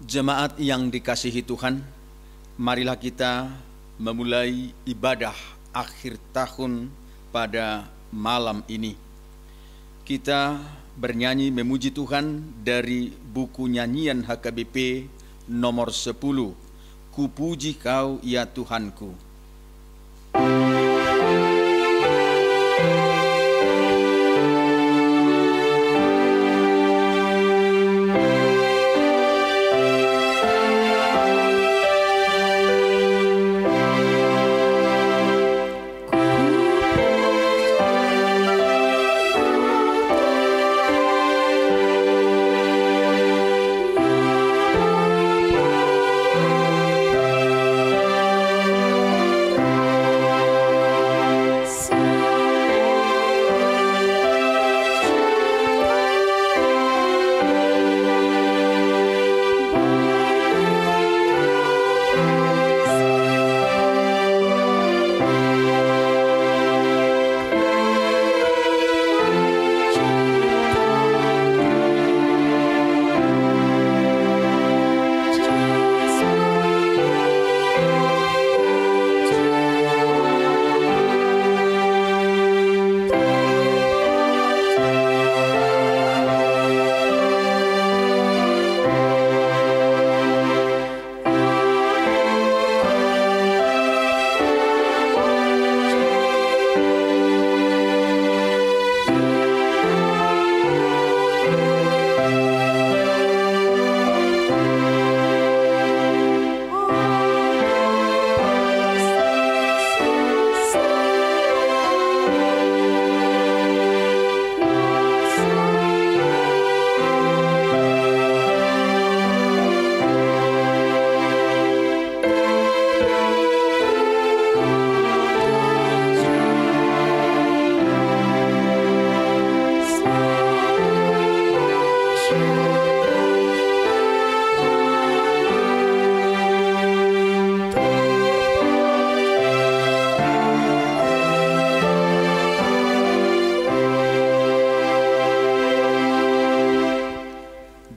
Jemaat yang dikasihi Tuhan, marilah kita memulai ibadah akhir tahun pada malam ini. Kita bernyanyi memuji Tuhan dari buku nyanyian HKBP nomor 10, Ku puji Kau ya Tuhanku.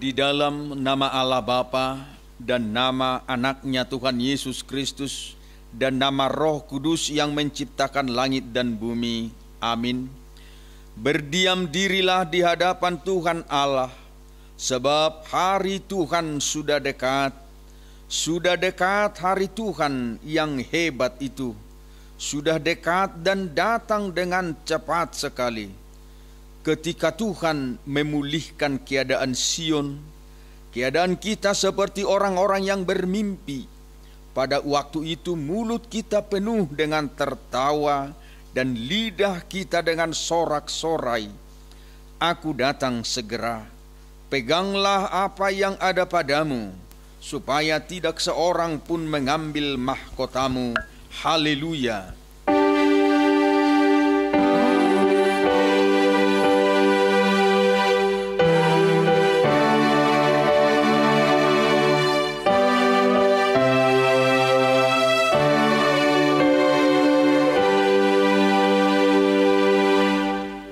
Di dalam nama Allah Bapa dan nama anaknya Tuhan Yesus Kristus dan nama Roh Kudus yang menciptakan langit dan bumi. Amin. Berdiam dirilah di hadapan Tuhan Allah, sebab hari Tuhan sudah dekat. Sudah dekat hari Tuhan yang hebat itu. Sudah dekat dan datang dengan cepat sekali. Ketika Tuhan memulihkan keadaan Sion, keadaan kita seperti orang-orang yang bermimpi. Pada waktu itu mulut kita penuh dengan tertawa dan lidah kita dengan sorak-sorai. Aku datang segera, peganglah apa yang ada padamu, supaya tidak seorang pun mengambil mahkotamu. Haleluya.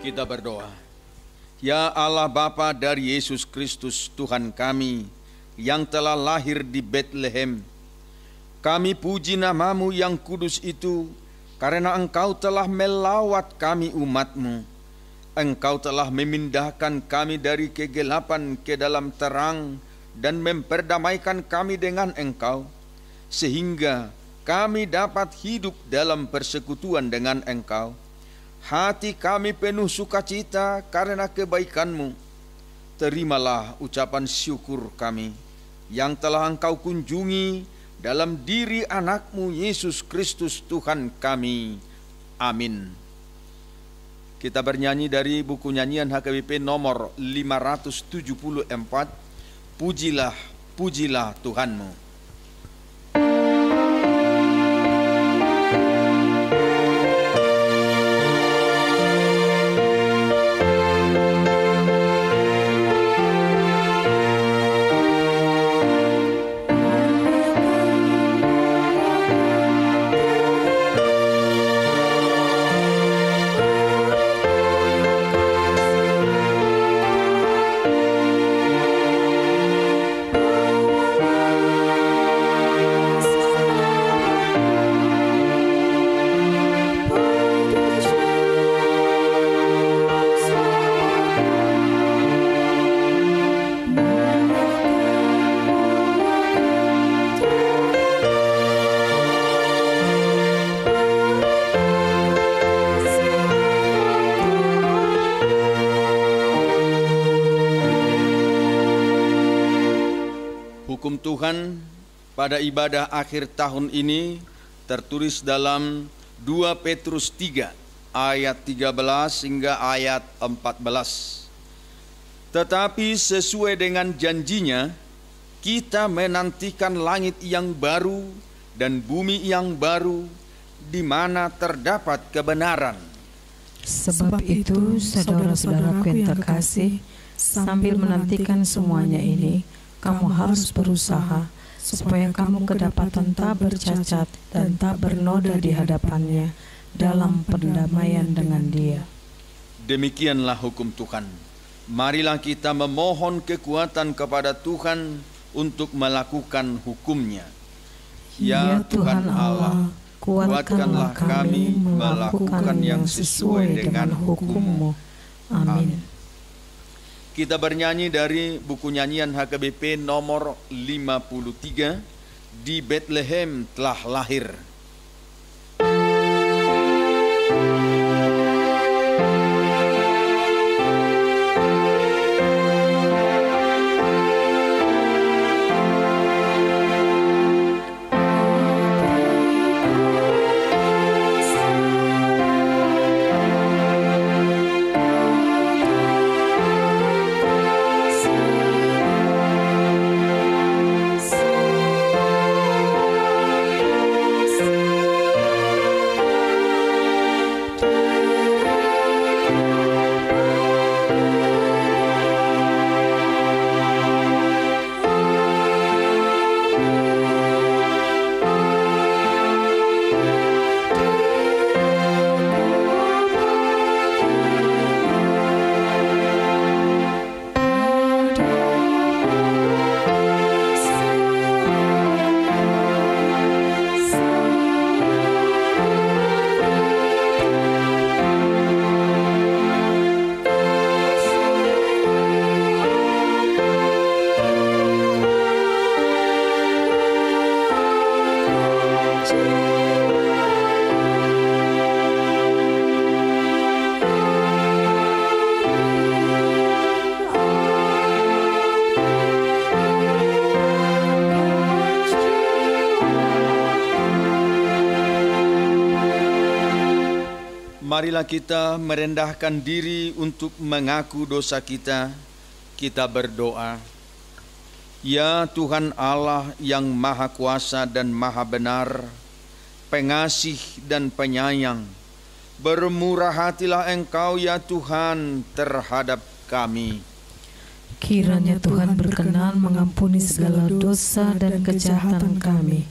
Kita berdoa. Ya Allah Bapa dari Yesus Kristus Tuhan kami yang telah lahir di Bethlehem, kami puji nama-Mu yang kudus itu karena Engkau telah melawat kami umat-Mu. Engkau telah memindahkan kami dari kegelapan ke dalam terang dan memperdamaikan kami dengan Engkau, sehingga kami dapat hidup dalam persekutuan dengan Engkau. Hati kami penuh sukacita karena kebaikan-Mu. Terimalah ucapan syukur kami yang telah Engkau kunjungi dalam diri anak-Mu Yesus Kristus Tuhan kami. Amin. Kita bernyanyi dari buku nyanyian HKBP nomor 574, Pujilah, pujilah Tuhan-Mu. hukum Tuhan pada ibadah akhir tahun ini tertulis dalam 2 Petrus 3 ayat 13 hingga ayat 14. Tetapi sesuai dengan janjinya, kita menantikan langit yang baru dan bumi yang baru di mana terdapat kebenaran. Sebab itu, saudara-saudaraku yang terkasih, sambil menantikan semuanya ini, kamu harus berusaha supaya kamu kedapatan tak bercacat dan tak bernoda di hadapannya dalam pendamaian dengan Dia. Demikianlah hukum Tuhan. Marilah kita memohon kekuatan kepada Tuhan untuk melakukan hukum-Nya. Ya Tuhan Allah, kuatkanlah kami melakukan yang sesuai dengan hukum-Mu. Amin. Kita bernyanyi dari buku nyanyian HKBP nomor 53, Di Bethlehem Telah Lahir. Marilah kita merendahkan diri untuk mengaku dosa kita. Kita berdoa. Ya Tuhan Allah yang Maha Kuasa dan Maha Benar, pengasih dan penyayang, bermurah hatilah Engkau ya Tuhan terhadap kami. Kiranya Tuhan berkenan mengampuni segala dosa dan kejahatan kami.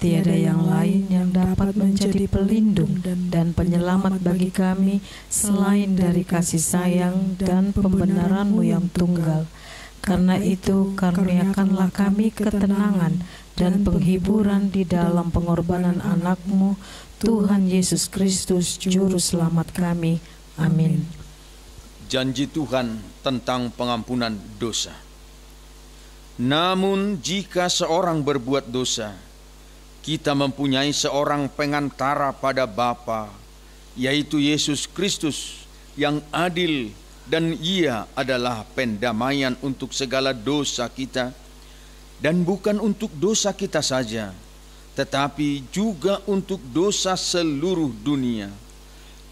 Tiada yang lain yang dapat menjadi pelindung dan penyelamat bagi kami selain dari kasih sayang dan pembenaran-Mu yang tunggal. Karena itu, karuniakanlah kami ketenangan dan penghiburan di dalam pengorbanan anak-Mu, Tuhan Yesus Kristus, Juru Selamat kami. Amin. Janji Tuhan tentang pengampunan dosa. Namun jika seorang berbuat dosa, kita mempunyai seorang pengantara pada Bapa, yaitu Yesus Kristus yang adil, dan Ia adalah pendamaian untuk segala dosa kita, dan bukan untuk dosa kita saja, tetapi juga untuk dosa seluruh dunia.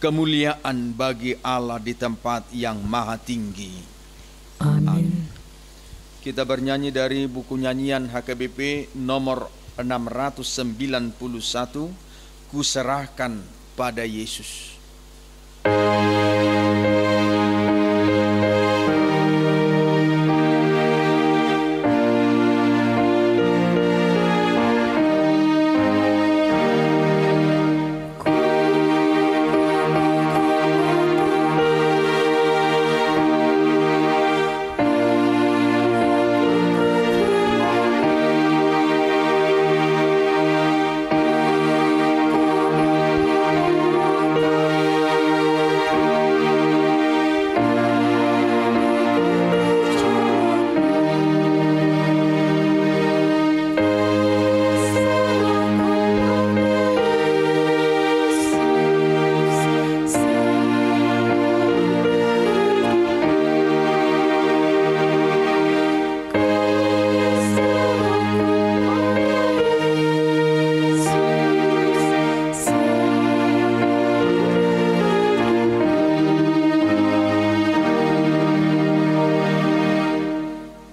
Kemuliaan bagi Allah di tempat yang maha tinggi. Amin. Kita bernyanyi dari buku nyanyian HKBP nomor 691, Kuserahkan pada Yesus.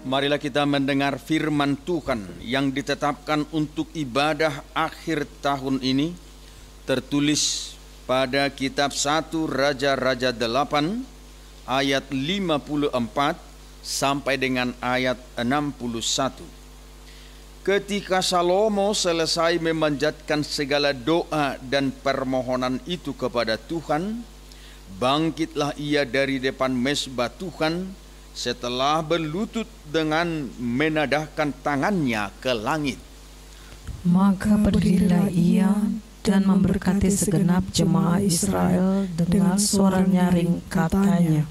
Marilah kita mendengar firman Tuhan yang ditetapkan untuk ibadah akhir tahun ini, tertulis pada kitab 1 Raja-Raja 8 ayat 54 sampai dengan ayat 61. Ketika Salomo selesai memanjatkan segala doa dan permohonan itu kepada Tuhan, bangkitlah ia dari depan mezbah Tuhan setelah berlutut dengan menadahkan tangannya ke langit. Maka berdirilah ia dan memberkati segenap jemaah Israel dengan suara nyaring, katanya,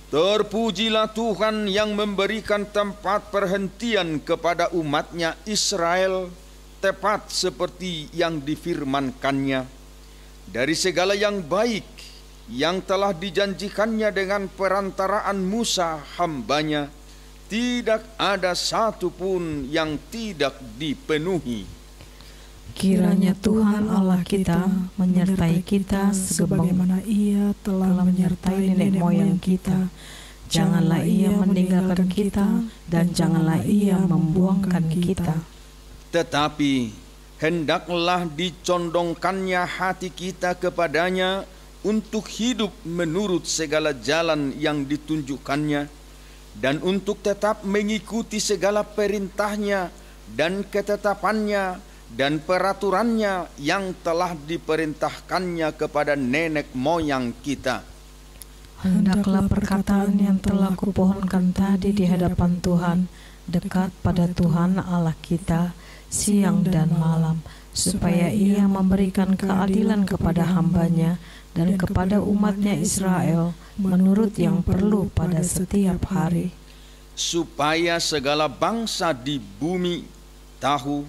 Terpujilah Tuhan yang memberikan tempat perhentian kepada umatnya Israel, tepat seperti yang difirmankannya. Dari segala yang baik yang telah dijanjikannya dengan perantaraan Musa hambanya, tidak ada satu pun yang tidak dipenuhi. Kiranya Tuhan Allah kita menyertai kita sebagaimana Ia telah menyertai nenek moyang kita. Janganlah Ia meninggalkan kita dan janganlah Ia membuangkan kita. Tetapi hendaklah dicondongkannya hati kita kepadanya untuk hidup menurut segala jalan yang ditunjukkannya, dan untuk tetap mengikuti segala perintahnya dan ketetapannya dan peraturannya yang telah diperintahkannya kepada nenek moyang kita. Hendaklah perkataan yang telah kupohonkan tadi di hadapan Tuhan dekat pada Tuhan Allah kita siang dan malam, supaya Ia memberikan keadilan kepada hambanya dan kepada umatnya Israel menurut yang perlu pada setiap hari. Supaya segala bangsa di bumi tahu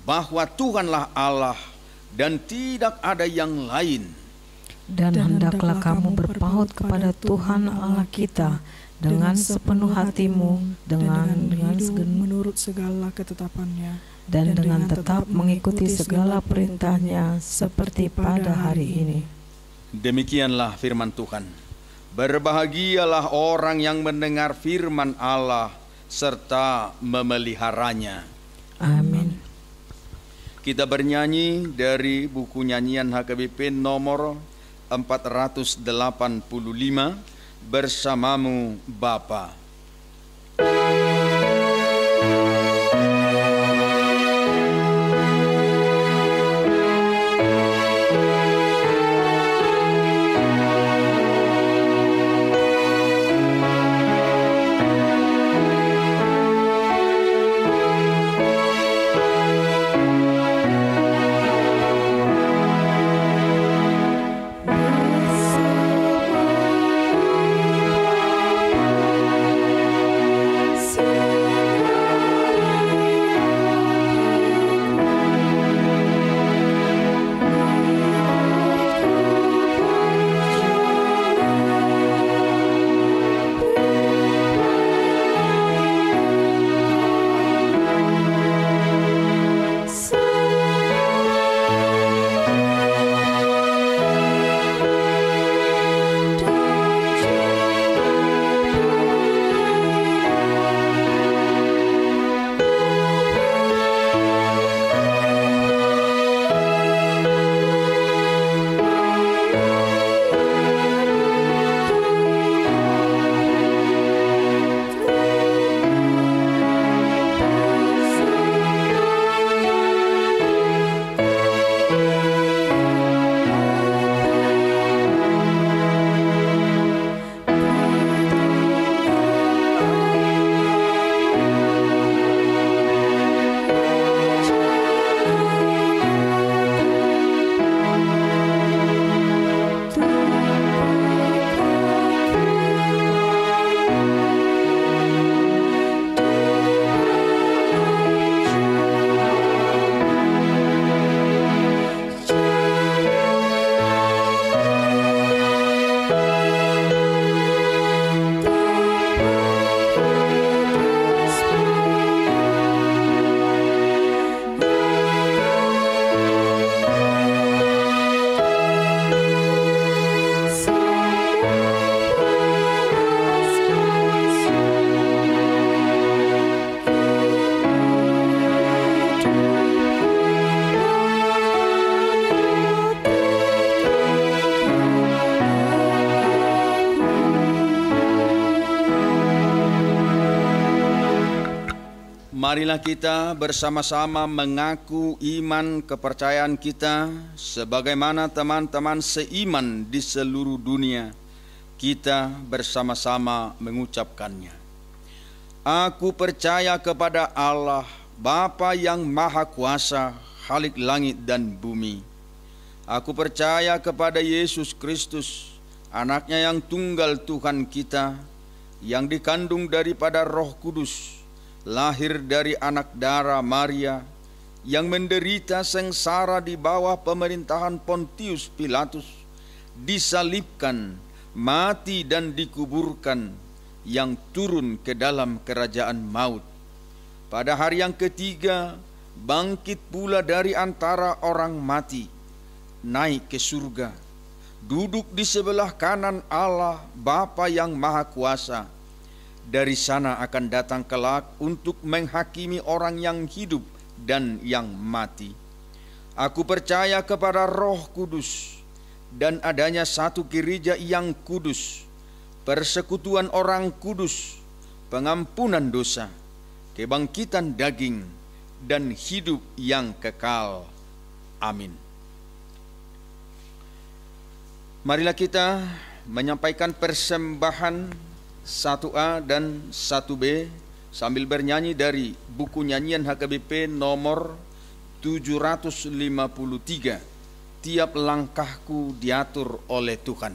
bahwa Tuhanlah Allah dan tidak ada yang lain. Dan hendaklah kamu berpaut kepada Tuhan Allah kita dengan sepenuh hatimu, dengan menurut segala ketetapannya, dan dengan tetap mengikuti segala perintahnya seperti pada hari ini. Demikianlah firman Tuhan. Berbahagialah orang yang mendengar firman Allah serta memeliharanya. Amin. Kita bernyanyi dari buku nyanyian HKBP nomor 485, Bersamamu Bapa. Bersamamu Marilah kita bersama-sama mengaku iman kepercayaan kita sebagaimana teman-teman seiman di seluruh dunia. Kita bersama-sama mengucapkannya. Aku percaya kepada Allah, Bapa yang Maha Kuasa, Khalik langit dan bumi. Aku percaya kepada Yesus Kristus, Anaknya yang tunggal Tuhan kita, yang dikandung daripada Roh Kudus, lahir dari anak darah Maria, yang menderita sengsara di bawah pemerintahan Pontius Pilatus, disalibkan, mati dan dikuburkan, yang turun ke dalam kerajaan maut. Pada hari yang ketiga, bangkit pula dari antara orang mati, naik ke surga, duduk di sebelah kanan Allah Bapa yang Maha Kuasa. Dari sana akan datang kelak untuk menghakimi orang yang hidup dan yang mati. Aku percaya kepada Roh Kudus dan adanya satu gereja yang kudus, persekutuan orang kudus, pengampunan dosa, kebangkitan daging, dan hidup yang kekal. Amin. Marilah kita menyampaikan persembahan 1A dan 1B sambil bernyanyi dari buku nyanyian HKBP nomor 753. Tiap langkahku diatur oleh Tuhan.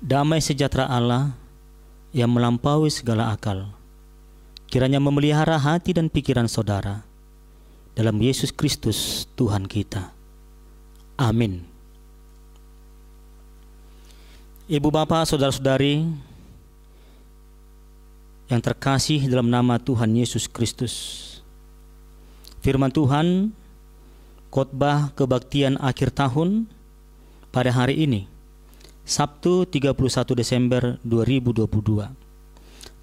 Damai sejahtera Allah yang melampaui segala akal, kiranya memelihara hati dan pikiran saudara dalam Yesus Kristus Tuhan kita. Amin. Ibu bapak, saudara-saudari yang terkasih dalam nama Tuhan Yesus Kristus, firman Tuhan khotbah kebaktian akhir tahun pada hari ini, Sabtu 31 Desember 2022,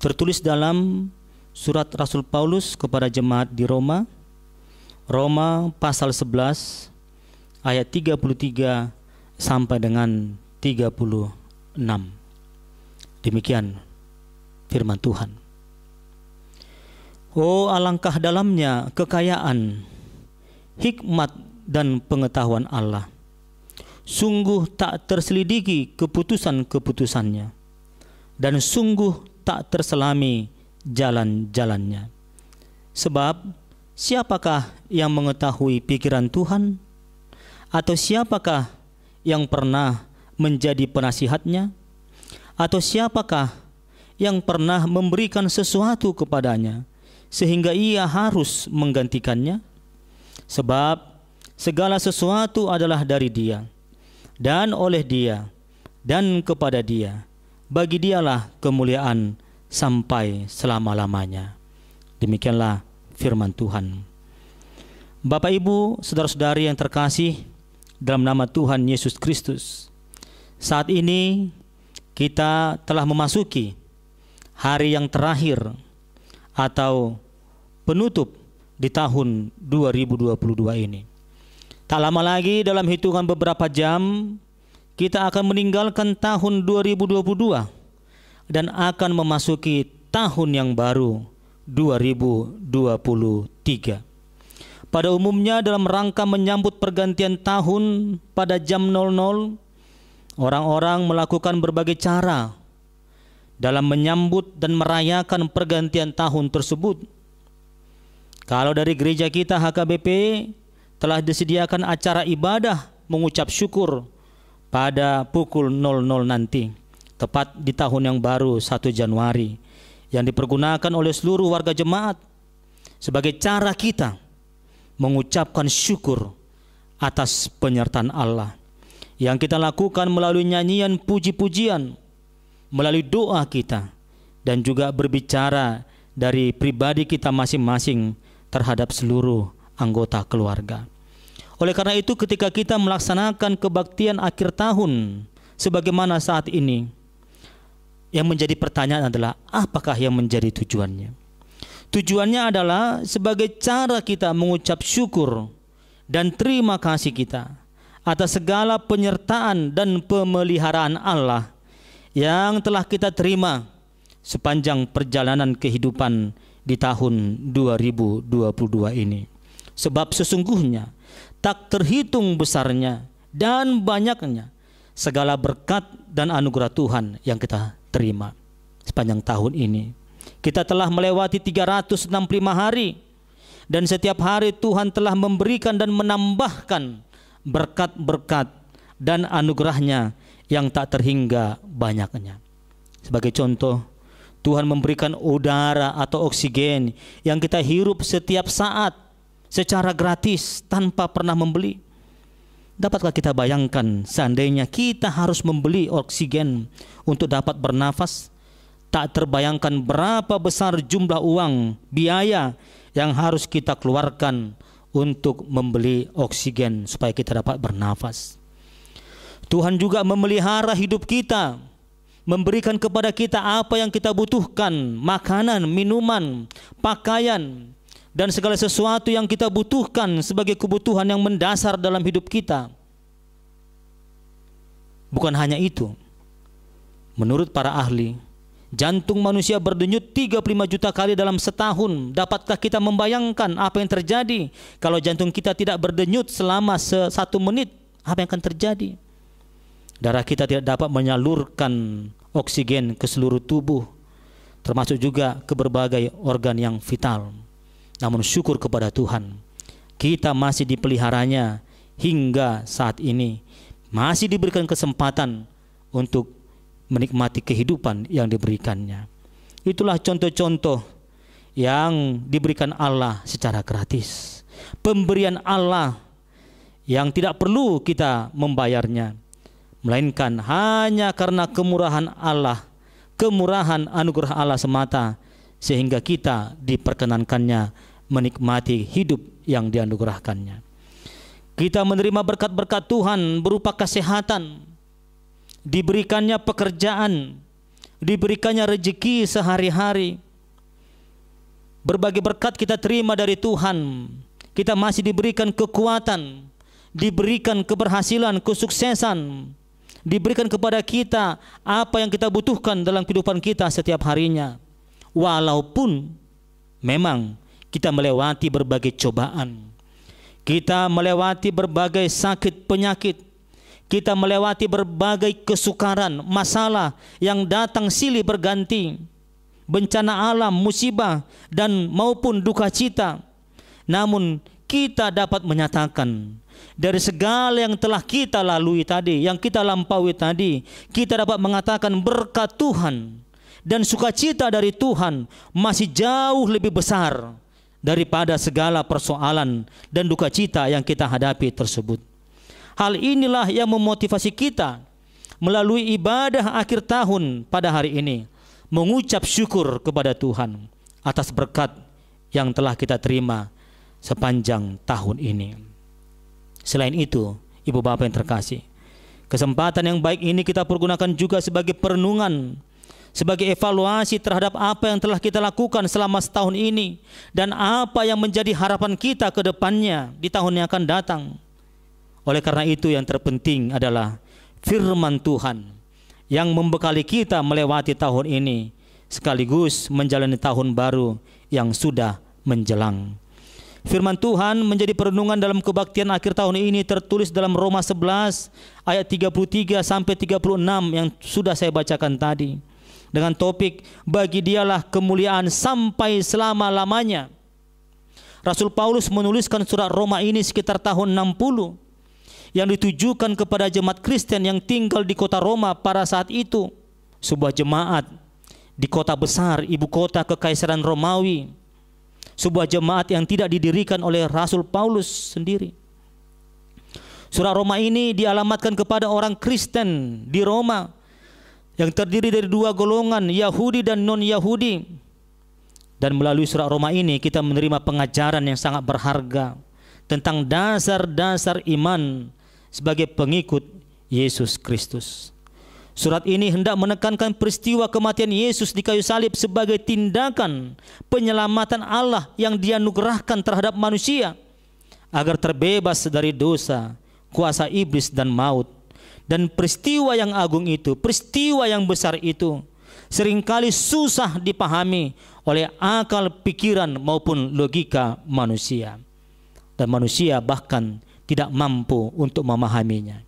tertulis dalam surat Rasul Paulus kepada jemaat di Roma, Roma pasal 11 ayat 33 sampai dengan 36. Demikian firman Tuhan. Oh, alangkah dalamnya kekayaan, hikmat dan pengetahuan Allah. sungguh tak terselidiki keputusan-keputusannya, dan sungguh tak terselami jalan-jalannya. Sebab siapakah yang mengetahui pikiran Tuhan? Atau siapakah yang pernah menjadi penasihatnya? Atau siapakah yang pernah memberikan sesuatu kepadanya sehingga ia harus menggantikannya? Sebab segala sesuatu adalah dari Dia, dan oleh Dia, dan kepada Dia. Bagi Dialah kemuliaan sampai selama-lamanya. Demikianlah firman Tuhan. Bapak, Ibu, saudara-saudari yang terkasih dalam nama Tuhan Yesus Kristus, saat ini kita telah memasuki hari yang terakhir atau penutup di tahun 2022 ini. Tak lama lagi, dalam hitungan beberapa jam, kita akan meninggalkan tahun 2022 dan akan memasuki tahun yang baru 2023. Pada umumnya dalam rangka menyambut pergantian tahun pada jam 00, orang-orang melakukan berbagai cara dalam menyambut dan merayakan pergantian tahun tersebut. Kalau dari gereja kita HKBP telah disediakan acara ibadah mengucap syukur pada pukul 00 nanti, tepat di tahun yang baru 1 Januari, yang dipergunakan oleh seluruh warga jemaat sebagai cara kita mengucapkan syukur atas penyertaan Allah yang kita lakukan melalui nyanyian puji-pujian, melalui doa kita, dan juga berbicara dari pribadi kita masing-masing terhadap seluruh anggota keluarga. Oleh karena itu, ketika kita melaksanakan kebaktian akhir tahun sebagaimana saat ini, yang menjadi pertanyaan adalah apakah yang menjadi tujuannya? Tujuannya adalah sebagai cara kita mengucap syukur dan terima kasih kita atas segala penyertaan dan pemeliharaan Allah yang telah kita terima sepanjang perjalanan kehidupan di tahun 2022 ini. Sebab sesungguhnya tak terhitung besarnya dan banyaknya segala berkat dan anugerah Tuhan yang kita terima sepanjang tahun ini. Kita telah melewati 365 hari, dan setiap hari Tuhan telah memberikan dan menambahkan berkat-berkat dan anugerahnya yang tak terhingga banyaknya. Sebagai contoh, Tuhan memberikan udara atau oksigen yang kita hirup setiap saat secara gratis tanpa pernah membeli. Dapatkah kita bayangkan seandainya kita harus membeli oksigen untuk dapat bernafas? Tak terbayangkan berapa besar jumlah uang, biaya yang harus kita keluarkan untuk membeli oksigen supaya kita dapat bernafas. Tuhan juga memelihara hidup kita, memberikan kepada kita apa yang kita butuhkan, makanan, minuman, pakaian, dan segala sesuatu yang kita butuhkan sebagai kebutuhan yang mendasar dalam hidup kita. Bukan hanya itu, menurut para ahli, jantung manusia berdenyut 35 juta kali dalam setahun. Dapatkah kita membayangkan apa yang terjadi kalau jantung kita tidak berdenyut selama 1 menit? Apa yang akan terjadi? Darah kita tidak dapat menyalurkan oksigen ke seluruh tubuh, termasuk juga ke berbagai organ yang vital. Namun syukur kepada Tuhan, kita masih dipeliharanya hingga saat ini, masih diberikan kesempatan untuk menikmati kehidupan yang diberikannya. Itulah contoh-contoh yang diberikan Allah secara gratis. Pemberian Allah yang tidak perlu kita membayarnya, melainkan hanya karena kemurahan Allah, kemurahan anugerah Allah semata, sehingga kita diperkenankannya menikmati hidup yang dianugerahkannya. Kita menerima berkat-berkat Tuhan berupa kesehatan, diberikannya pekerjaan, diberikannya rezeki sehari-hari. Berbagai berkat kita terima dari Tuhan. Kita masih diberikan kekuatan, diberikan keberhasilan, kesuksesan, diberikan kepada kita apa yang kita butuhkan dalam kehidupan kita setiap harinya. Walaupun memang kita melewati berbagai cobaan, kita melewati berbagai sakit penyakit, Kita melewati berbagai kesukaran, masalah yang datang silih berganti, bencana alam, musibah, dan maupun duka cita. Namun kita dapat menyatakan dari segala yang telah kita lalui tadi, yang kita lampaui tadi, kita dapat mengatakan berkat Tuhan dan sukacita dari Tuhan masih jauh lebih besar daripada segala persoalan dan duka cita yang kita hadapi tersebut. Hal inilah yang memotivasi kita melalui ibadah akhir tahun pada hari ini mengucap syukur kepada Tuhan atas berkat yang telah kita terima sepanjang tahun ini. Selain itu, Ibu Bapak yang terkasih, kesempatan yang baik ini kita pergunakan juga sebagai perenungan, sebagai evaluasi terhadap apa yang telah kita lakukan selama setahun ini dan apa yang menjadi harapan kita ke depannya di tahun yang akan datang. Oleh karena itu yang terpenting adalah firman Tuhan yang membekali kita melewati tahun ini sekaligus menjalani tahun baru yang sudah menjelang. Firman Tuhan menjadi perenungan dalam kebaktian akhir tahun ini tertulis dalam Roma 11 ayat 33 sampai 36 yang sudah saya bacakan tadi, dengan topik bagi dialah kemuliaan sampai selama-lamanya. Rasul Paulus menuliskan surat Roma ini sekitar tahun 60 yang ditujukan kepada jemaat Kristen yang tinggal di kota Roma pada saat itu, sebuah jemaat di kota besar, ibu kota kekaisaran Romawi, sebuah jemaat yang tidak didirikan oleh Rasul Paulus sendiri. Surat Roma ini dialamatkan kepada orang Kristen di Roma yang terdiri dari dua golongan, Yahudi dan non-Yahudi. Dan melalui surat Roma ini kita menerima pengajaran yang sangat berharga tentang dasar-dasar iman sebagai pengikut Yesus Kristus. Surat ini hendak menekankan peristiwa kematian Yesus di kayu salib sebagai tindakan penyelamatan Allah yang dianugerahkan terhadap manusia agar terbebas dari dosa, kuasa iblis dan maut. Dan peristiwa yang agung itu, peristiwa yang besar itu seringkali susah dipahami oleh akal pikiran maupun logika manusia. Dan manusia bahkan tidak mampu untuk memahaminya.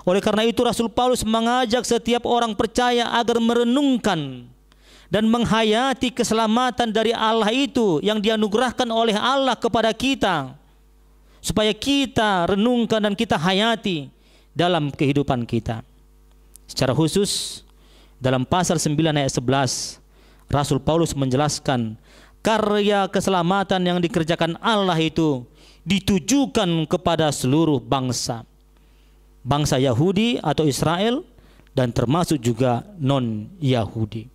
Oleh karena itu Rasul Paulus mengajak setiap orang percaya agar merenungkan dan menghayati keselamatan dari Allah itu yang dianugerahkan oleh Allah kepada kita, supaya kita renungkan dan kita hayati dalam kehidupan kita. Secara khusus dalam pasal 9 ayat 11 Rasul Paulus menjelaskan karya keselamatan yang dikerjakan Allah itu ditujukan kepada seluruh bangsa, bangsa Yahudi atau Israel dan termasuk juga non-Yahudi.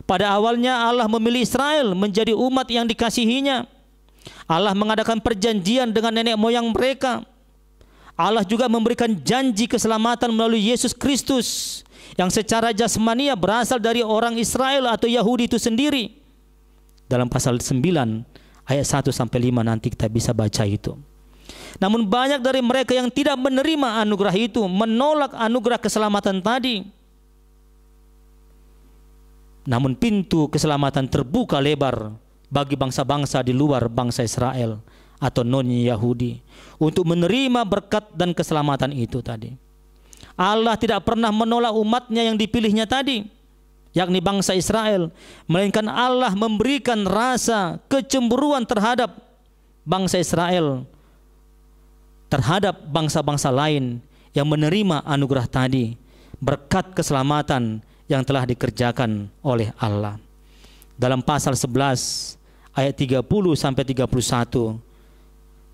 Pada awalnya Allah memilih Israel menjadi umat yang dikasihinya. Allah mengadakan perjanjian dengan nenek moyang mereka. Allah juga memberikan janji keselamatan melalui Yesus Kristus yang secara jasmania berasal dari orang Israel atau Yahudi itu sendiri. Dalam pasal 9 ayat 1 sampai 5 nanti kita bisa baca itu. Namun banyak dari mereka yang tidak menerima anugerah itu, menolak anugerah keselamatan tadi. Namun pintu keselamatan terbuka lebar bagi bangsa-bangsa di luar bangsa Israel atau non-Yahudi untuk menerima berkat dan keselamatan itu tadi. Allah tidak pernah menolak umatnya yang dipilihnya tadi, yakni bangsa Israel, melainkan Allah memberikan rasa kecemburuan terhadap bangsa Israel, terhadap bangsa-bangsa lain yang menerima anugerah tadi, berkat keselamatan yang telah dikerjakan oleh Allah. Dalam pasal 11 ayat 30 sampai 31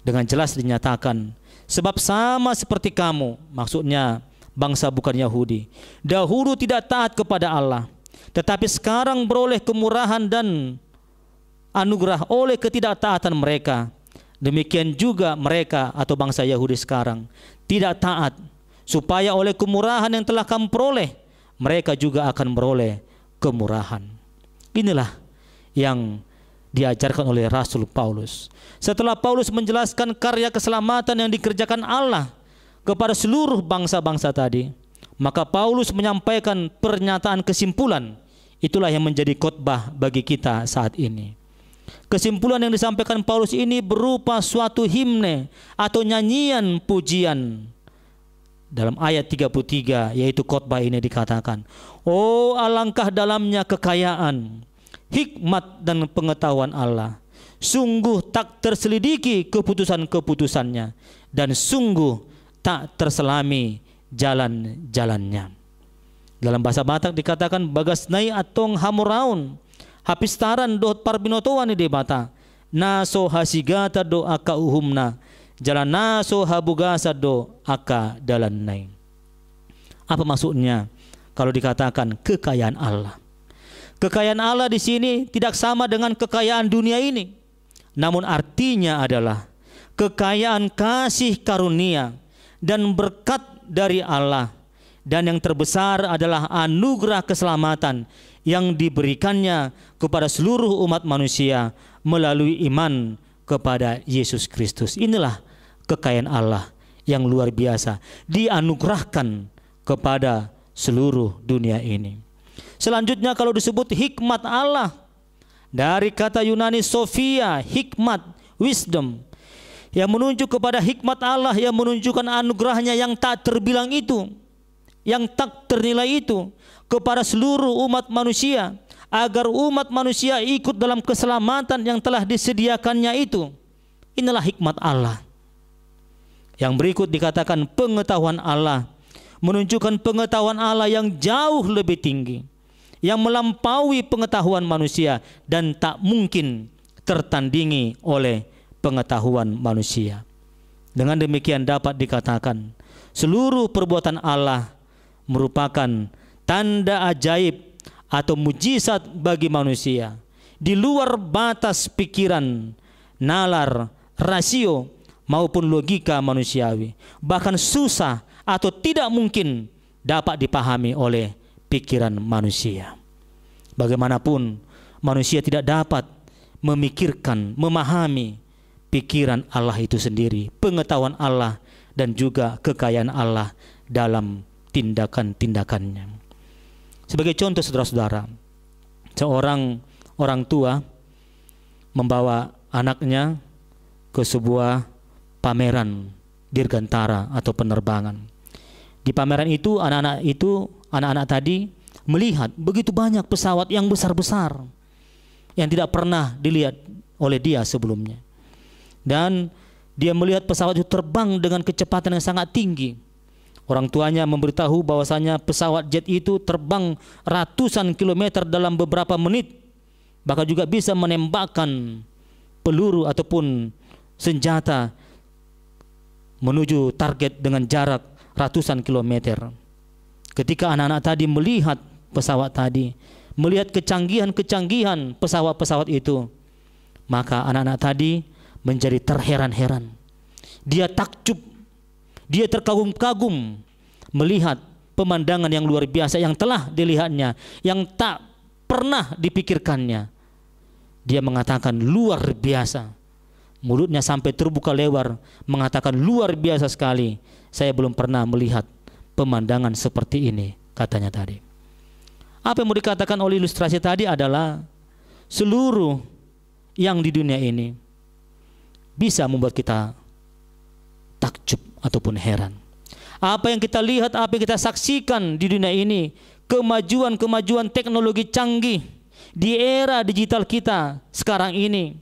dengan jelas dinyatakan, sebab sama seperti kamu, maksudnya bangsa bukan Yahudi, dahulu tidak taat kepada Allah, tetapi sekarang beroleh kemurahan dan anugerah oleh ketidaktaatan mereka. Demikian juga mereka atau bangsa Yahudi sekarang tidak taat, supaya oleh kemurahan yang telah kamu peroleh, mereka juga akan beroleh kemurahan. Inilah yang diajarkan oleh Rasul Paulus. Setelah Paulus menjelaskan karya keselamatan yang dikerjakan Allah kepada seluruh bangsa-bangsa tadi, maka Paulus menyampaikan pernyataan kesimpulan. Itulah yang menjadi khotbah bagi kita saat ini. Kesimpulan yang disampaikan Paulus ini berupa suatu himne atau nyanyian pujian Dalam ayat 33 yaitu khotbah ini dikatakan, oh alangkah dalamnya kekayaan, hikmat dan pengetahuan Allah. Sungguh tak terselidiki keputusan-keputusannya, dan sungguh tak terselami jalan-jalannya. Dalam bahasa Batak dikatakan bagasnai atong hamuraun, hapistaran dohot parbinotoan di bata, naso hasigata do aka uhumna, jalan naso habugasa do aka dalannai. Apa maksudnya kalau dikatakan kekayaan Allah? Kekayaan Allah di sini tidak sama dengan kekayaan dunia ini. Namun artinya adalah kekayaan kasih karunia dan berkat dari Allah. Dan yang terbesar adalah anugerah keselamatan yang diberikannya kepada seluruh umat manusia melalui iman kepada Yesus Kristus. Inilah kekayaan Allah yang luar biasa, dianugerahkan kepada seluruh dunia ini. Selanjutnya kalau disebut hikmat Allah, dari kata Yunani Sophia, hikmat, wisdom, yang menunjuk kepada hikmat Allah yang menunjukkan anugerahnya yang tak terbilang itu, yang tak ternilai itu kepada seluruh umat manusia, agar umat manusia ikut dalam keselamatan yang telah disediakannya itu. Inilah hikmat Allah. Yang berikut dikatakan pengetahuan Allah, menunjukkan pengetahuan Allah yang jauh lebih tinggi, yang melampaui pengetahuan manusia dan tak mungkin tertandingi oleh pengetahuan manusia. Dengan demikian dapat dikatakan seluruh perbuatan Allah merupakan tanda ajaib atau mujizat bagi manusia, di luar batas pikiran, nalar, rasio maupun logika manusiawi, bahkan susah atau tidak mungkin dapat dipahami oleh pikiran manusia. Bagaimanapun manusia tidak dapat memikirkan, memahami pikiran Allah itu sendiri, pengetahuan Allah dan juga kekayaan Allah dalam tindakan-tindakannya. Sebagai contoh saudara-saudara, seorang orang tua membawa anaknya ke sebuah pameran dirgantara atau penerbangan. Di pameran itu anak-anak tadi melihat begitu banyak pesawat yang besar-besar yang tidak pernah dilihat oleh dia sebelumnya. Dan dia melihat pesawat itu terbang dengan kecepatan yang sangat tinggi. Orang tuanya memberitahu bahwasanya pesawat jet itu terbang ratusan kilometer dalam beberapa menit, bahkan juga bisa menembakkan peluru ataupun senjata menuju target dengan jarak ratusan kilometer. Ketika anak-anak tadi melihat pesawat tadi, melihat kecanggihan-kecanggihan pesawat-pesawat itu, maka anak-anak tadi menjadi terheran-heran. Dia takjub, dia terkagum-kagum melihat pemandangan yang luar biasa yang telah dilihatnya, yang tak pernah dipikirkannya. Dia mengatakan luar biasa. Mulutnya sampai terbuka lebar mengatakan luar biasa sekali. Saya belum pernah melihat pemandangan seperti ini, katanya tadi. Apa yang mau dikatakan oleh ilustrasi tadi adalah seluruh yang di dunia ini bisa membuat kita takjub ataupun heran. Apa yang kita lihat, apa yang kita saksikan di dunia ini, kemajuan-kemajuan teknologi canggih di era digital kita sekarang ini,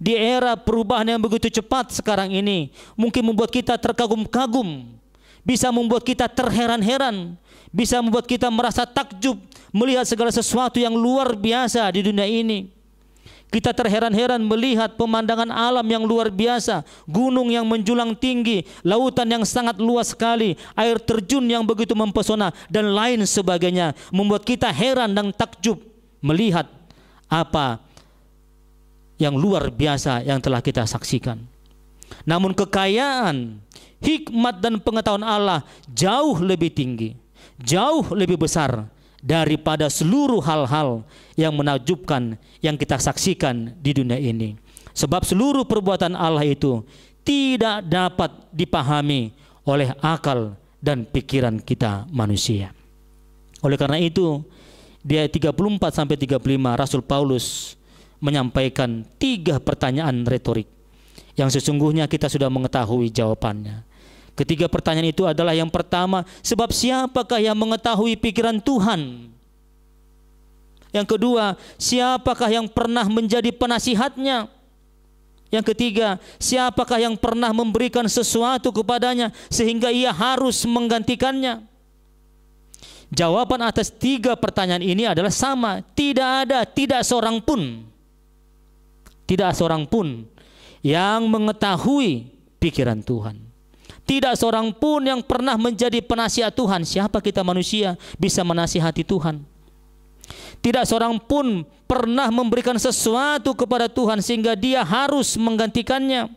di era perubahan yang begitu cepat sekarang ini, mungkin membuat kita terkagum-kagum, bisa membuat kita terheran-heran, bisa membuat kita merasa takjub melihat segala sesuatu yang luar biasa di dunia ini. Kita terheran-heran melihat pemandangan alam yang luar biasa, gunung yang menjulang tinggi, lautan yang sangat luas sekali, air terjun yang begitu mempesona dan lain sebagainya, membuat kita heran dan takjub melihat apa yang luar biasa yang telah kita saksikan. Namun kekayaan, hikmat dan pengetahuan Allah jauh lebih tinggi, jauh lebih besar daripada seluruh hal-hal yang menakjubkan yang kita saksikan di dunia ini. Sebab seluruh perbuatan Allah itu tidak dapat dipahami oleh akal dan pikiran kita manusia. Oleh karena itu, di ayat 34-35 Rasul Paulus menyampaikan 3 pertanyaan retorik yang sesungguhnya kita sudah mengetahui jawabannya. Ketiga pertanyaan itu adalah yang pertama, sebab siapakah yang mengetahui pikiran Tuhan? Yang kedua, siapakah yang pernah menjadi penasihatnya? Yang ketiga, siapakah yang pernah memberikan sesuatu kepadanya sehingga ia harus menggantikannya? Jawaban atas tiga pertanyaan ini adalah sama. Tidak seorang pun yang mengetahui pikiran Tuhan. Tidak seorang pun yang pernah menjadi penasihat Tuhan. Siapa kita manusia bisa menasihati Tuhan? Tidak seorang pun pernah memberikan sesuatu kepada Tuhan sehingga dia harus menggantikannya.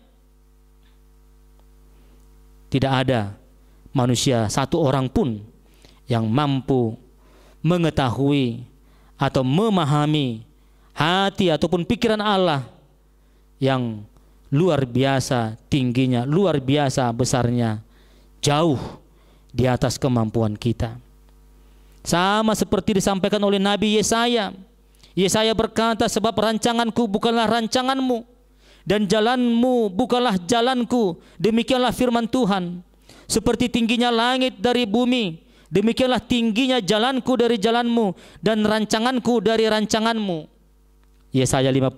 Tidak ada manusia satu orang pun yang mampu mengetahui atau memahami hati ataupun pikiran Allah yang luar biasa tingginya, luar biasa besarnya, jauh di atas kemampuan kita. Sama seperti disampaikan oleh Nabi Yesaya. Yesaya berkata, sebab rancanganku bukanlah rancanganmu dan jalanmu bukanlah jalanku. Demikianlah firman Tuhan. Seperti tingginya langit dari bumi, demikianlah tingginya jalanku dari jalanmu dan rancanganku dari rancanganmu. Yesaya 55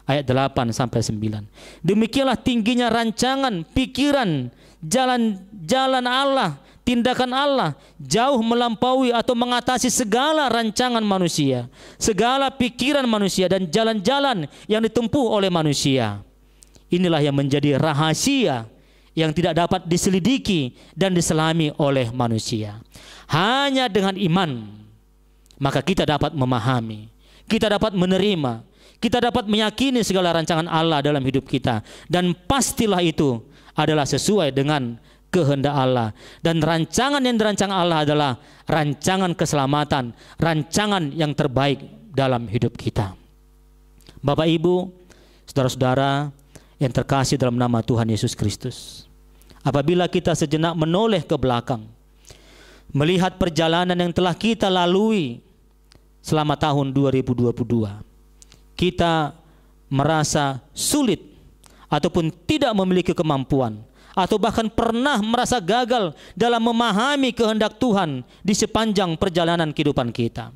ayat 8 sampai 9. Demikianlah tingginya rancangan, pikiran, jalan Allah, tindakan Allah jauh melampaui atau mengatasi segala rancangan manusia, segala pikiran manusia dan jalan-jalan yang ditempuh oleh manusia. Inilah yang menjadi rahasia yang tidak dapat diselidiki dan diselami oleh manusia. Hanya dengan iman maka kita dapat memahami, kita dapat menerima, kita dapat meyakini segala rancangan Allah dalam hidup kita, dan pastilah itu adalah sesuai dengan kehendak Allah. Dan rancangan yang dirancang Allah adalah rancangan keselamatan, rancangan yang terbaik dalam hidup kita. Bapak Ibu, saudara-saudara yang terkasih dalam nama Tuhan Yesus Kristus, apabila kita sejenak menoleh ke belakang, melihat perjalanan yang telah kita lalui selama tahun 2022, kita merasa sulit ataupun tidak memiliki kemampuan, atau bahkan pernah merasa gagal dalam memahami kehendak Tuhan di sepanjang perjalanan kehidupan kita.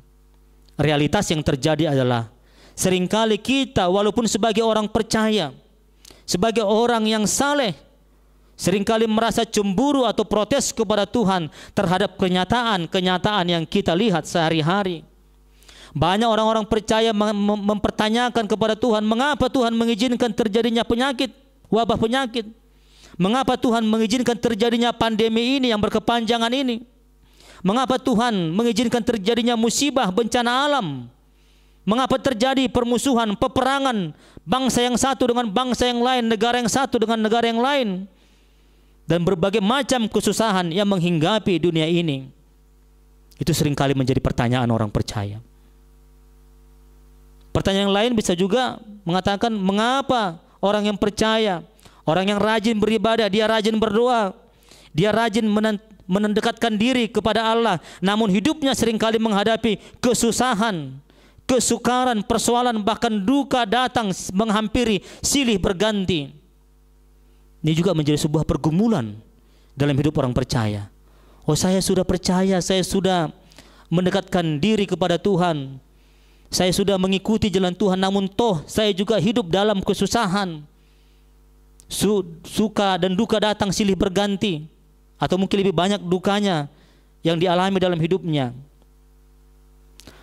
Realitas yang terjadi adalah seringkali kita walaupun sebagai orang percaya, sebagai orang yang saleh, seringkali merasa cemburu atau protes kepada Tuhan terhadap kenyataan yang kita lihat sehari-hari. Banyak orang-orang percaya mempertanyakan kepada Tuhan, mengapa Tuhan mengizinkan terjadinya penyakit, wabah penyakit? Mengapa Tuhan mengizinkan terjadinya pandemi ini yang berkepanjangan ini? Mengapa Tuhan mengizinkan terjadinya musibah, bencana alam? Mengapa terjadi permusuhan, peperangan bangsa yang satu dengan bangsa yang lain, negara yang satu dengan negara yang lain, dan berbagai macam kesusahan yang menghinggapi dunia ini? Itu seringkali menjadi pertanyaan orang percaya. Pertanyaan yang lain bisa juga mengatakan, mengapa orang yang percaya, orang yang rajin beribadah, dia rajin berdoa, dia rajin mendekatkan diri kepada Allah, namun hidupnya seringkali menghadapi kesusahan, kesukaran, persoalan, bahkan duka datang menghampiri silih berganti. Ini juga menjadi sebuah pergumulan dalam hidup orang percaya. Oh, saya sudah percaya, saya sudah mendekatkan diri kepada Tuhan, saya sudah mengikuti jalan Tuhan, namun toh saya juga hidup dalam kesusahan. Suka dan duka datang silih berganti, atau mungkin lebih banyak dukanya yang dialami dalam hidupnya.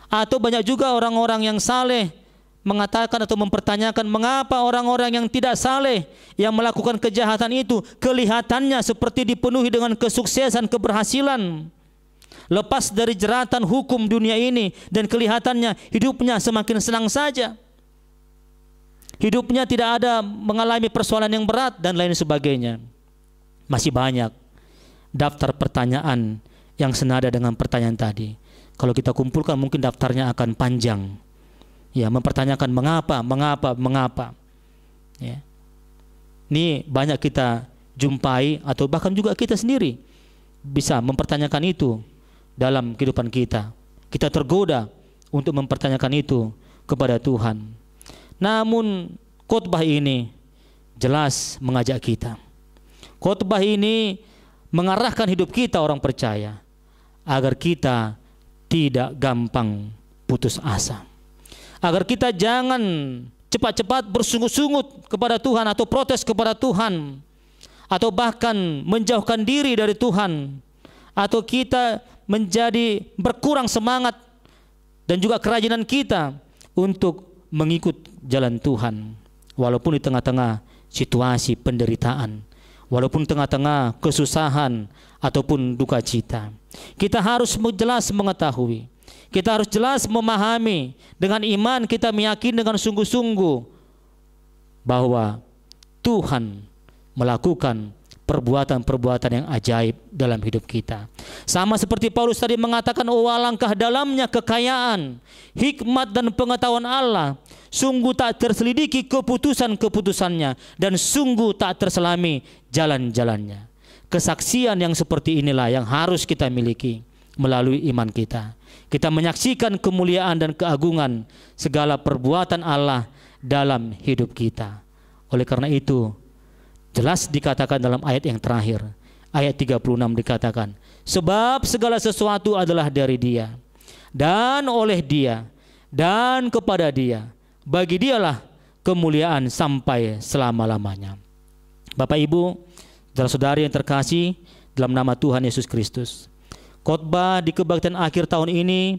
Atau banyak juga orang-orang yang saleh mengatakan atau mempertanyakan, mengapa orang-orang yang tidak saleh yang melakukan kejahatan itu kelihatannya seperti dipenuhi dengan kesuksesan, keberhasilan, lepas dari jeratan hukum dunia ini, dan kelihatannya hidupnya semakin senang saja. Hidupnya tidak ada mengalami persoalan yang berat dan lain sebagainya. Masih banyak daftar pertanyaan yang senada dengan pertanyaan tadi. Kalau kita kumpulkan mungkin daftarnya akan panjang. Ya, mempertanyakan mengapa. Ya. Ini banyak kita jumpai, atau bahkan juga kita sendiri bisa mempertanyakan itu dalam kehidupan kita. Kita tergoda untuk mempertanyakan itu kepada Tuhan. Namun khotbah ini jelas mengajak kita. Khotbah ini mengarahkan hidup kita orang percaya agar kita tidak gampang putus asa. Agar kita jangan cepat-cepat bersungut-sungut kepada Tuhan atau protes kepada Tuhan, atau bahkan menjauhkan diri dari Tuhan, atau kita menjadi berkurang semangat dan juga kerajinan kita untuk mengikut jalan Tuhan, walaupun di tengah-tengah situasi penderitaan, walaupun tengah-tengah kesusahan ataupun duka cita. Kita harus jelas mengetahui, kita harus jelas memahami, dengan iman kita meyakini dengan sungguh-sungguh bahwa Tuhan melakukan perbuatan-perbuatan yang ajaib dalam hidup kita. Sama seperti Paulus tadi mengatakan, oh alangkah dalamnya kekayaan, hikmat dan pengetahuan Allah, sungguh tak terselidiki keputusan-keputusannya, dan sungguh tak terselami jalan-jalannya. Kesaksian yang seperti inilah yang harus kita miliki melalui iman kita. Kita menyaksikan kemuliaan dan keagungan segala perbuatan Allah dalam hidup kita. Oleh karena itu, jelas dikatakan dalam ayat yang terakhir, ayat 36 dikatakan, sebab segala sesuatu adalah dari Dia, dan oleh Dia, dan kepada Dia. Bagi Dialah kemuliaan sampai selama-lamanya. Bapak Ibu, saudara-saudari yang terkasih dalam nama Tuhan Yesus Kristus, khotbah di kebaktian akhir tahun ini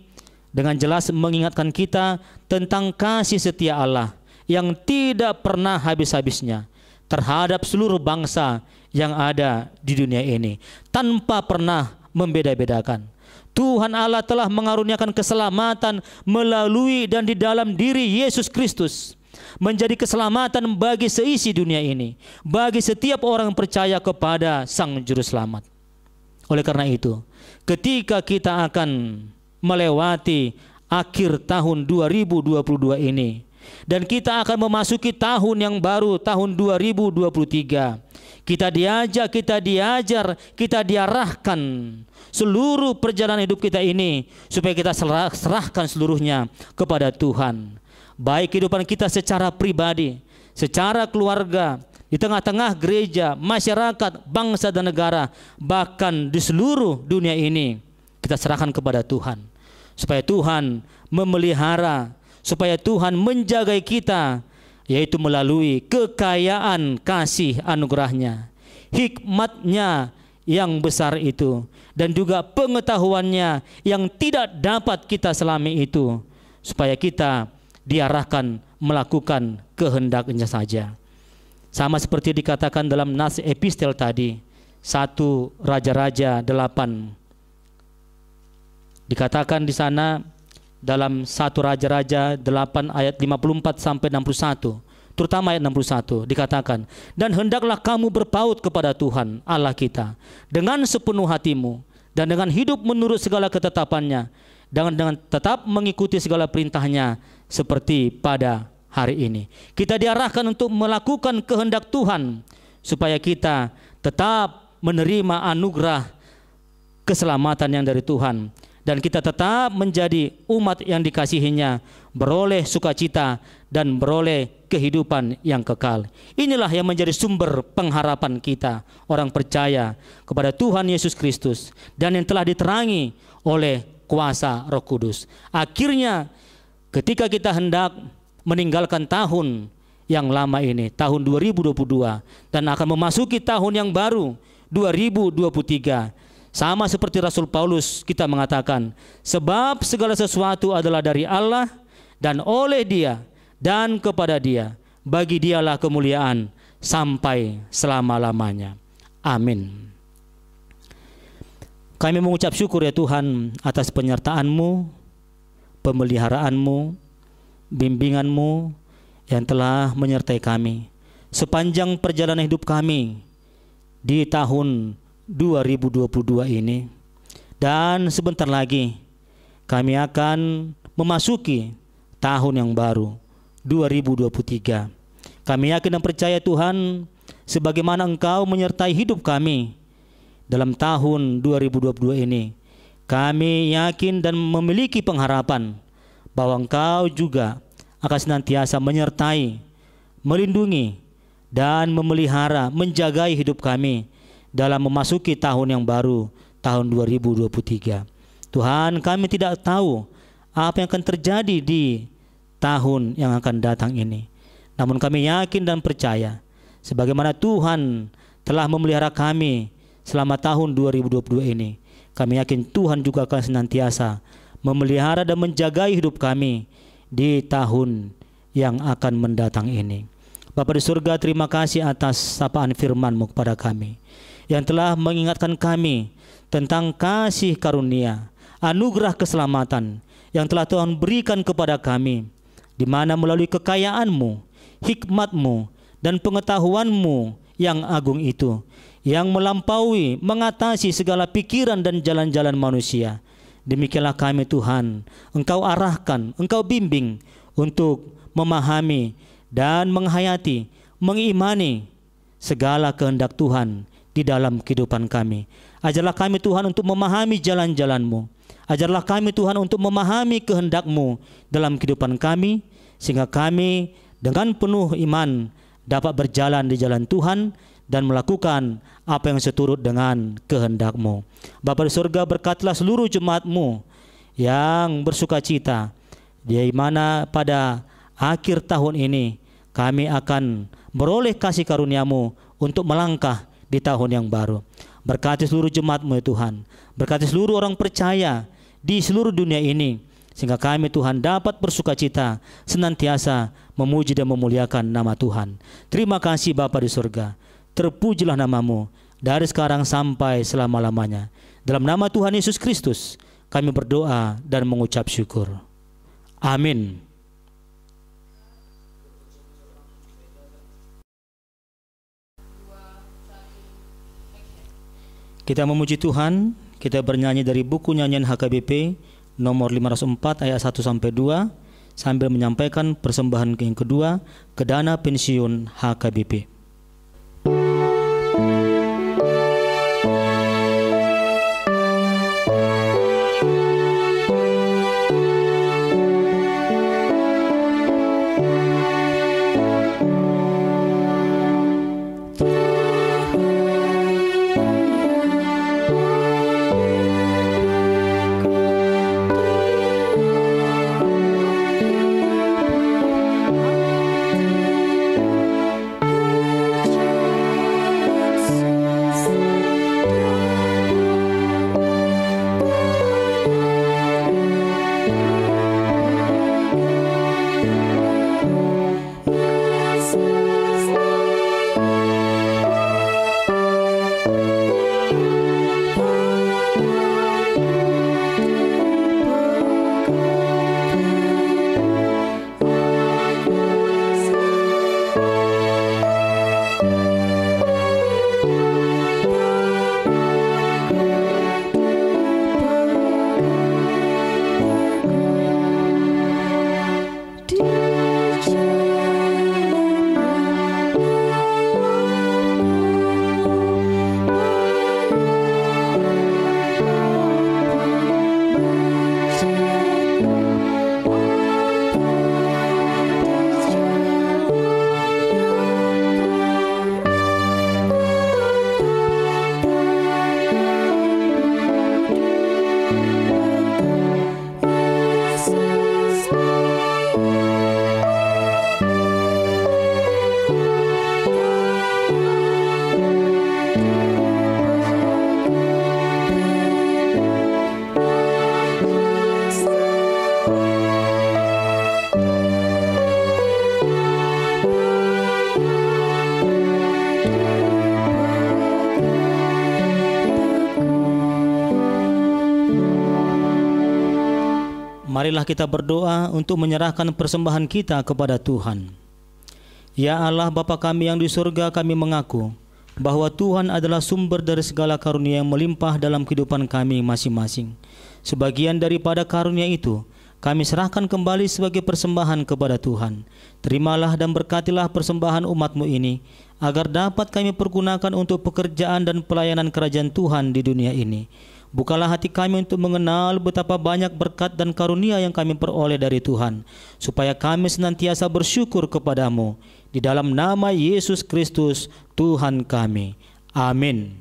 dengan jelas mengingatkan kita tentang kasih setia Allah yang tidak pernah habis-habisnya terhadap seluruh bangsa yang ada di dunia ini, tanpa pernah membeda-bedakan. Tuhan Allah telah mengaruniakan keselamatan melalui dan di dalam diri Yesus Kristus, menjadi keselamatan bagi seisi dunia ini, bagi setiap orang yang percaya kepada Sang Juru Selamat. Oleh karena itu, ketika kita akan melewati akhir tahun 2022 ini, dan kita akan memasuki tahun yang baru, tahun 2023. Kita diajak, kita diajar, kita diarahkan seluruh perjalanan hidup kita ini supaya kita serahkan seluruhnya kepada Tuhan. Baik kehidupan kita secara pribadi, secara keluarga, di tengah-tengah gereja, masyarakat, bangsa dan negara, bahkan di seluruh dunia ini, kita serahkan kepada Tuhan. Supaya Tuhan memelihara, supaya Tuhan menjagai kita, yaitu melalui kekayaan kasih anugerahnya, hikmatnya yang besar itu, dan juga pengetahuannya yang tidak dapat kita selami itu, supaya kita diarahkan melakukan kehendaknya saja. Sama seperti dikatakan dalam nas epistel tadi, 1 Raja-Raja 8, dikatakan di sana dalam 1 Raja-Raja 8 ayat 54 sampai 61, terutama ayat 61 dikatakan, dan hendaklah kamu berpaut kepada Tuhan Allah kita dengan sepenuh hatimu dan dengan hidup menurut segala ketetapannya, dengan tetap mengikuti segala perintahnya seperti pada hari ini. Kita diarahkan untuk melakukan kehendak Tuhan supaya kita tetap menerima anugerah keselamatan yang dari Tuhan, dan kita tetap menjadi umat yang dikasihinya, beroleh sukacita dan beroleh kehidupan yang kekal. Inilah yang menjadi sumber pengharapan kita, orang percaya kepada Tuhan Yesus Kristus, dan yang telah diterangi oleh kuasa Roh Kudus. Akhirnya ketika kita hendak meninggalkan tahun yang lama ini, tahun 2022, dan akan memasuki tahun yang baru, 2023, sama seperti Rasul Paulus kita mengatakan, sebab segala sesuatu adalah dari Allah dan oleh Dia dan kepada Dia. Bagi Dialah kemuliaan sampai selama-lamanya. Amin. Kami mengucap syukur ya Tuhan atas penyertaan-Mu, pemeliharaanmu, bimbinganmu yang telah menyertai kami sepanjang perjalanan hidup kami di tahun 2022 ini. Dan sebentar lagi kami akan memasuki tahun yang baru 2023. Kami yakin dan percaya Tuhan, sebagaimana Engkau menyertai hidup kami dalam tahun 2022 ini, kami yakin dan memiliki pengharapan bahwa Engkau juga akan senantiasa menyertai, melindungi, dan memelihara, menjagai hidup kami dalam memasuki tahun yang baru, tahun 2023. Tuhan, kami tidak tahu apa yang akan terjadi di tahun yang akan datang ini. Namun kami yakin dan percaya, sebagaimana Tuhan telah memelihara kami selama tahun 2022 ini, kami yakin Tuhan juga akan senantiasa memelihara dan menjaga hidup kami di tahun yang akan mendatang ini. Bapa di surga, terima kasih atas sapaan firman-Mu kepada kami, yang telah mengingatkan kami tentang kasih karunia, anugerah keselamatan yang telah Tuhan berikan kepada kami, di mana melalui kekayaan-Mu, hikmat-Mu, dan pengetahuan-Mu yang agung itu, yang melampaui, mengatasi segala pikiran dan jalan-jalan manusia. Demikianlah kami Tuhan, Engkau arahkan, Engkau bimbing untuk memahami dan menghayati, mengimani segala kehendak Tuhan di dalam kehidupan kami. Ajarlah kami Tuhan untuk memahami jalan-jalan-Mu. Ajarlah kami Tuhan untuk memahami kehendak-Mu dalam kehidupan kami, sehingga kami dengan penuh iman dapat berjalan di jalan Tuhan dan melakukan apa yang seturut dengan kehendak-Mu. Bapa di surga, berkatilah seluruh jemaat-Mu yang bersuka cita, di mana pada akhir tahun ini kami akan beroleh kasih karunia-Mu untuk melangkah di tahun yang baru. Berkati seluruh jemaat-Mu ya Tuhan, berkati seluruh orang percaya di seluruh dunia ini, sehingga kami Tuhan dapat bersuka cita senantiasa memuji dan memuliakan nama Tuhan. Terima kasih Bapa di surga, terpujilah nama-Mu dari sekarang sampai selama-lamanya. Dalam nama Tuhan Yesus Kristus kami berdoa dan mengucap syukur. Amin. Kita memuji Tuhan, kita bernyanyi dari buku nyanyian HKBP nomor 504 ayat 1 sampai 2 sambil menyampaikan persembahan yang kedua ke dana pensiun HKBP. Marilah kita berdoa untuk menyerahkan persembahan kita kepada Tuhan. Ya Allah Bapa kami yang di surga, kami mengaku bahwa Tuhan adalah sumber dari segala karunia yang melimpah dalam kehidupan kami masing-masing. Sebagian daripada karunia itu kami serahkan kembali sebagai persembahan kepada Tuhan. Terimalah dan berkatilah persembahan umat-Mu ini, agar dapat kami pergunakan untuk pekerjaan dan pelayanan kerajaan Tuhan di dunia ini. Bukalah hati kami untuk mengenal betapa banyak berkat dan karunia yang kami peroleh dari Tuhan, supaya kami senantiasa bersyukur kepada-Mu. Di dalam nama Yesus Kristus Tuhan kami. Amin.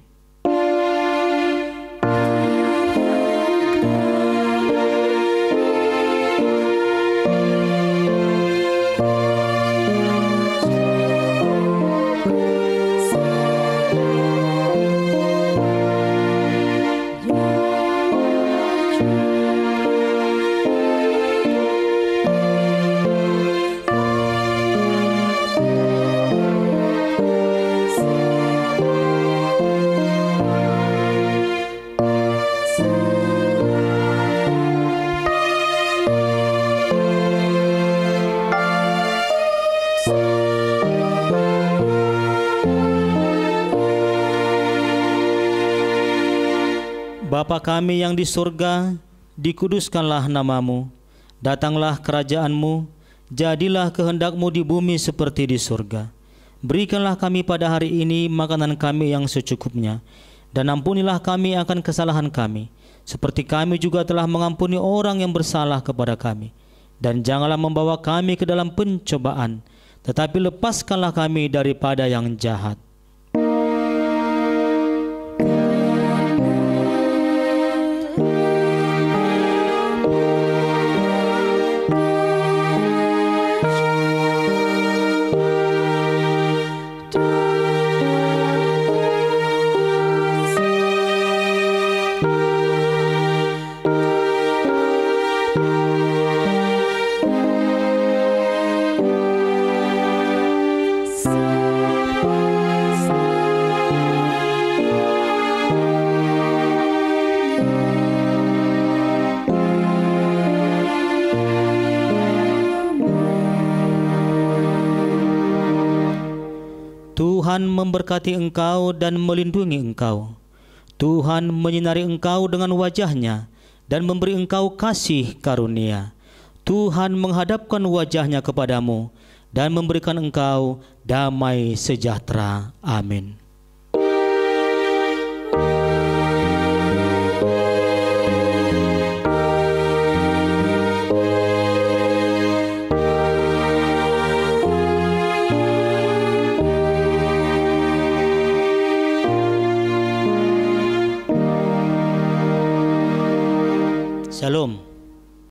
Bapa kami yang di surga, dikuduskanlah namamu, datanglah kerajaanmu, jadilah kehendakmu di bumi seperti di surga. Berikanlah kami pada hari ini makanan kami yang secukupnya, dan ampunilah kami akan kesalahan kami, seperti kami juga telah mengampuni orang yang bersalah kepada kami. Dan janganlah membawa kami ke dalam pencobaan, tetapi lepaskanlah kami daripada yang jahat. Tuhan memberkati engkau dan melindungi engkau. Tuhan menyinari engkau dengan wajah-Nya dan memberi engkau kasih karunia. Tuhan menghadapkan wajah-Nya kepadamu dan memberikan engkau damai sejahtera. Amin. Shalom.